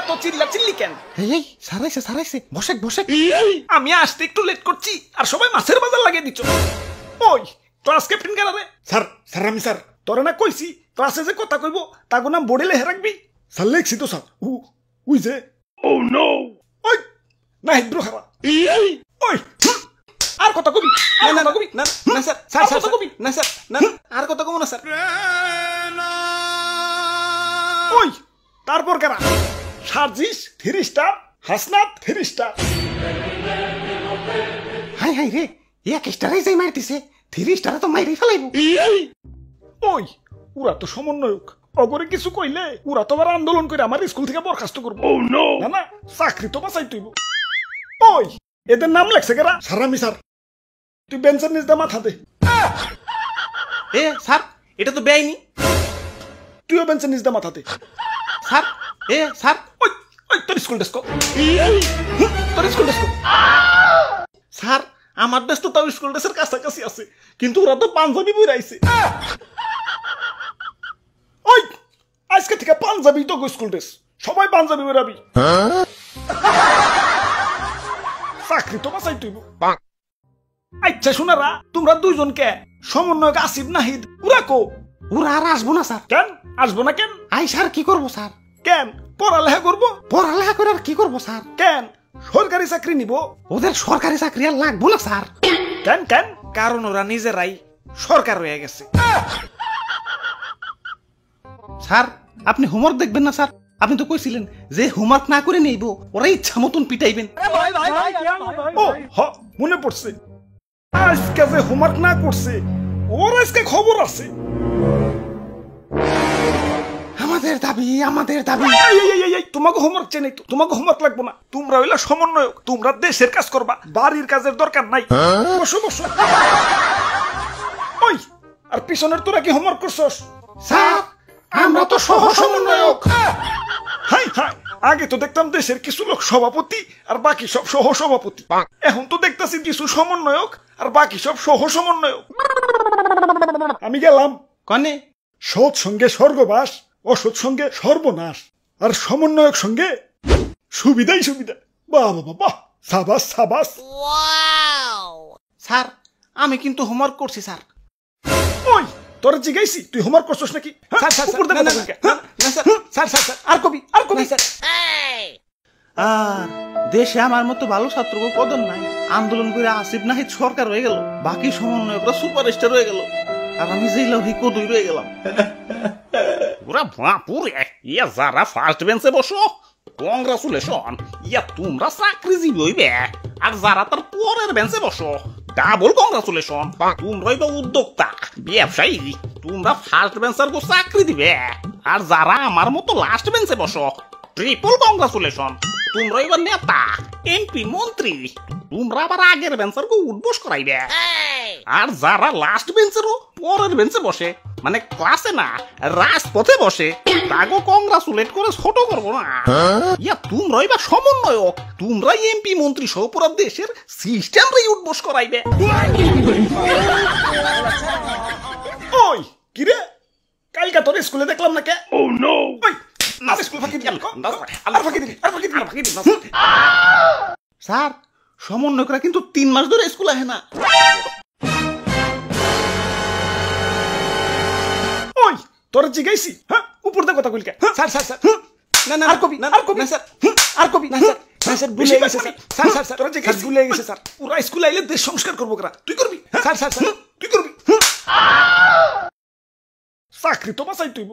এত চিল্লাচিল্লি কেন? এই সারাইছে বসে আমি আসতে একটু লেট করছি আর সবাই মাছের বাজার লাগিয়ে দিচ্ছ। ওই ক্লাস ক্যাপ্টেন কারারে? স্যার আমি স্যার। তোরা না কইছি ক্লাসে যে কথা কইব তাগো নাম বোর্ডে লেখে রাখবি। স্যার লেখছি তো স্যার। উই যে ও নো। ওই না হিদ্রু খারা। ওই আর কথা কবি? না কবি না স্যার কবি না স্যার না আর কথা কব না স্যার। ওই তারপর কারা? Sarjis 3 star, Hasnat 3 star. হাই রে এক স্টারে যাই মারতিছে 3 স্টারে তো মাইরে ফেলাইবো। ওই ওরা তো সমন্বয়ক, অগরে কিছু কইলে ওরা তো আবার আন্দোলন করে আমার স্কুল থেকে বরখাস্ত করবো। না চাকরি তো বাঁচাই তুইব। ওই এদের নাম লেখছে কারা? স্যার আমি স্যার। তুই বেঞ্চের নিচ দিয়ে মাথা দে। স্যার এটা তো বেআইনি। তুইও বেঞ্চের নিচ দিয়ে মাথা দে। স্যার ওই তোর স্কুল ডেস্ক, তোর স্কুল ডেস্ক। স্যার আমার ডেস্ক তো তাও স্কুল ড্রেসের কাছাকাছি আছে, কিন্তু ওরা তো পাঞ্জাবি বই রাইছে। ওই আজকে থেকে পাঞ্জাবি তো স্কুল ড্রেস, সবাই পাঞ্জাবি বেরাবি। চাকরি তো বাঁচাই তুইব। আচ্ছা শোনারা, তোমরা দুইজনকে সমন্বয়ক আসিফ নাহিদ ওরা কো? ওরা আর আসবো না স্যার। কেন আসবো না? কেন আই স্যার কি করবো স্যার? কেন পড়ালেখা করবো? পড়ালেখা করে আর কি করবো স্যার? কেন সরকারি চাকরি নিব? ওদের সরকারি চাকরি আর লাগবো না স্যার। কেন কেন? কারণ ওরা নিজেরাই সরকার হয়ে গেছে। স্যার আপনি হোমওয়ার্ক দেখবেন না স্যার? আপনি তো কইছিলেন যে হোমওয়ার্ক না করে নেইব, ওরা ইচ্ছা মতন পিটাইবেন। ও হ মনে পড়ছে, আজকে যে হোমওয়ার্ক না করছে ওর আজকে খবর আছে। আমাদের দাবি। তোমাকে হোমওয়ার্ক চেনে তো, তোমাকে হোমওয়ার্ক লাগবো না। তোমরা হইলা সমন্বয়ক, তোমরা দেশের কাজ করবা, বাড়ির কাজের দরকার নাই। বসো বসো। ওই আর পিছনের তোরা কি হোমওয়ার্ক করছস? স্যার আমরা তো সহ সমন্বয়ক। হাই আগে তো দেখতাম দেশের কিছু লোক সভাপতি আর বাকি সব সহ সভাপতি, এখন তো দেখতাছি কিছু সমন্বয়ক আর বাকি সব সহ সমন্বয়ক। আমি গেলাম কনে? সৎ সঙ্গে স্বর্গবাস, অসৎ সঙ্গে সর্বনাশ, আর সমন্বয়ক সঙ্গে সুবিধাই সুবিধা। বাহ বাহ বাহ, সাবাস সাবাস। স্যার আমি কিন্তু হোমওয়ার্ক করছি স্যার। ওই তোর জিগাইছি তুই হোমওয়ার্ক করছস নাকি? আর কবি স্যার। আর দেশে আমার মতো ভালো ছাত্র পদন নাই, আন্দোলন করে আসিফ নাহিদ সরকার হয়ে গেল, বাকি সমন্বয়করা সুপারস্টার হয়ে গেল, আর আমি যেই লাভ কদুই রয়ে গেলাম। ওরা বাপুরে, ইয়া যারা ফার্স্ট বেঞ্চে বসো কংগ্রাচুলেশন, ইয়া তোমরা চাকরিজীবী হইবে। আর যারা তার পরের বেঞ্চে বসো ডাবল কংগ্রাচুলেশন, তোমরা হইবে উদ্যোক্তা ব্যবসায়ী, তোমরা ফার্স্ট বেঞ্চার গো চাকরি দিবে। আর যারা আমার মতো লাস্ট বেঞ্চে বসো ট্রিপল কংগ্রাচুলেশন, তোমরা হইবে নেতা এমপি মন্ত্রী, তোমরা আবার আগের বেঞ্চার গো উদ্বোস করাইবে। আর যারা লাস্ট বেঞ্চেরও পরের বেঞ্চে বসে, মানে ক্লাসে না রাজপথে বসে, তাগো কংগ্রাচুলেট করে ছোট করবো না। ইয়া তোমরাই বা সমন্বয়ক, তোমরাই এমপি মন্ত্রী সহ পুরো দেশের সিস্টেমটাই উদ্বোস করাইবে। ওই কিরে, কালকা তোর স্কুলে দেখলাম না কে? ও নো, স্যার সমন্বয়করা কিন্তু 3 মাস ধরে স্কুল আহে না। ওই তোর জিগাইছি, হ্যাঁ উপর দিয়ে কথা কইলকে। স্যার না আর কবি না স্যার, আর কবি না স্যার। স্যার ভুলে গেছে স্যার, তোরা জিগাইছি ভুলে গেছে স্যার। ওরা স্কুল আইলে দেশ সংস্কার করবো করা, তুই করবি? স্যার তুই করবি? চাকরি তো বাঁচাই তুইব।